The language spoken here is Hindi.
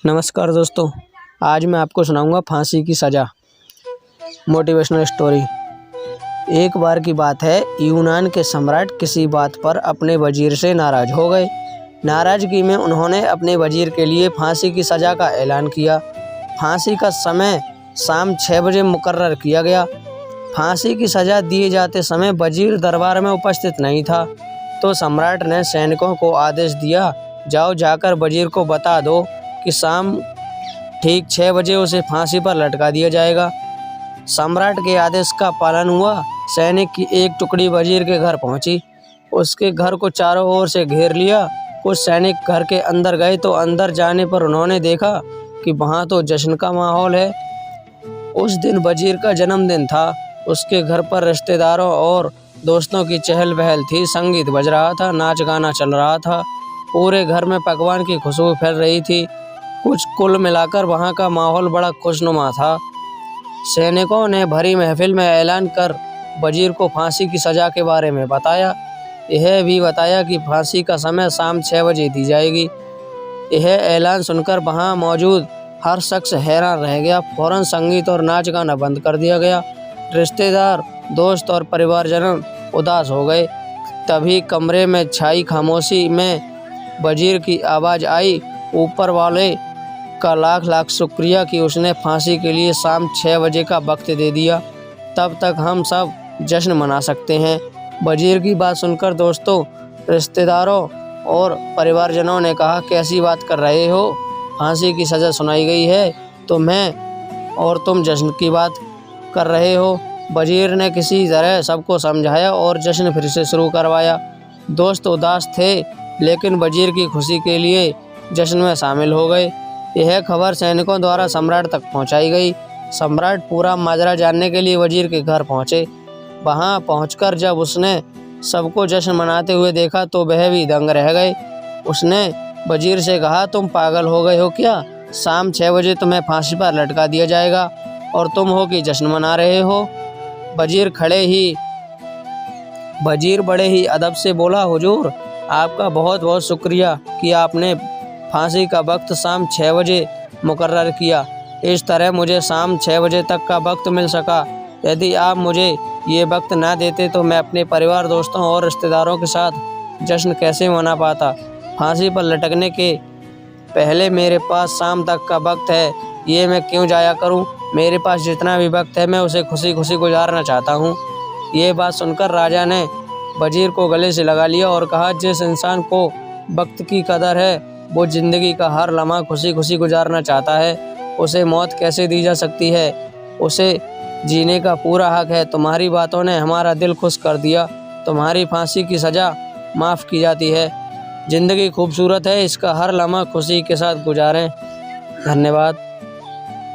नमस्कार दोस्तों, आज मैं आपको सुनाऊंगा फांसी की सज़ा। Motivational story. एक बार की बात है, यूनान के सम्राट किसी बात पर अपने वजीर से नाराज़ हो गए। नाराज़गी में उन्होंने अपने वजीर के लिए फांसी की सज़ा का ऐलान किया। फांसी का समय शाम 6 बजे मुकर्रर किया गया। फांसी की सज़ा दिए जाते समय वजीर दरबार में उपस्थित नहीं था, तो सम्राट ने सैनिकों को आदेश दिया, जाओ जाकर वजीर को बता दो कि शाम ठीक 6 बजे उसे फांसी पर लटका दिया जाएगा। सम्राट के आदेश का पालन हुआ। सैनिक की एक टुकड़ी वजीर के घर पहुंची। उसके घर को चारों ओर से घेर लिया। कुछ सैनिक घर के अंदर गए तो अंदर जाने पर उन्होंने देखा कि वहां तो जश्न का माहौल है। उस दिन वजीर का जन्मदिन था। उसके घर पर रिश्तेदारों और दोस्तों की चहल पहल थी। संगीत बज रहा था, नाच गाना चल रहा था। पूरे घर में पकवान की खुशबू फैल रही थी। कुल मिलाकर वहाँ का माहौल बड़ा खुशनुमा था। सैनिकों ने भरी महफिल में ऐलान कर वजीर को फांसी की सज़ा के बारे में बताया। यह भी बताया कि फांसी का समय शाम 6 बजे दी जाएगी। यह ऐलान सुनकर वहाँ मौजूद हर शख्स हैरान रह गया। फौरन संगीत और नाच गाना बंद कर दिया गया। रिश्तेदार, दोस्त और परिवारजन उदास हो गए। तभी कमरे में छाई खामोशी में वजीर की आवाज़ आई, ऊपर वाले का लाख लाख शुक्रिया कि उसने फांसी के लिए शाम 6 बजे का वक्त दे दिया। तब तक हम सब जश्न मना सकते हैं। वजीर की बात सुनकर दोस्तों, रिश्तेदारों और परिवारजनों ने कहा, कैसी बात कर रहे हो? फांसी की सज़ा सुनाई गई है तो मैं और तुम जश्न की बात कर रहे हो। वजीर ने किसी तरह सबको समझाया और जश्न फिर से शुरू करवाया। दोस्त उदास थे, लेकिन वजीर की खुशी के लिए जश्न में शामिल हो गए। यह खबर सैनिकों द्वारा सम्राट तक पहुंचाई गई। सम्राट पूरा माजरा जानने के लिए वजीर के घर पहुंचे। वहां पहुंचकर जब उसने सबको जश्न मनाते हुए देखा तो वह भी दंग रह गए। उसने वजीर से कहा, तुम पागल हो गए हो क्या? शाम 6 बजे तुम्हें फांसी पर लटका दिया जाएगा और तुम हो कि जश्न मना रहे हो? वजीर बड़े ही अदब से बोला, हुजूर, आपका बहुत बहुत शुक्रिया कि आपने फांसी का वक्त शाम 6 बजे मुकर्रर किया। इस तरह मुझे शाम 6 बजे तक का वक्त मिल सका। यदि आप मुझे ये वक्त ना देते तो मैं अपने परिवार, दोस्तों और रिश्तेदारों के साथ जश्न कैसे मना पाता? फांसी पर लटकने के पहले मेरे पास शाम तक का वक्त है, ये मैं क्यों जाया करूं? मेरे पास जितना भी वक्त है मैं उसे खुशी खुशी गुजारना चाहता हूं। ये बात सुनकर राजा ने वजीर को गले से लगा लिया और कहा, जिस इंसान को वक्त की कदर है वो ज़िंदगी का हर लम्हा खुशी खुशी गुजारना चाहता है। उसे मौत कैसे दी जा सकती है? उसे जीने का पूरा हक है। तुम्हारी बातों ने हमारा दिल खुश कर दिया। तुम्हारी फांसी की सज़ा माफ़ की जाती है। ज़िंदगी खूबसूरत है, इसका हर लम्हा खुशी के साथ गुजारें। धन्यवाद।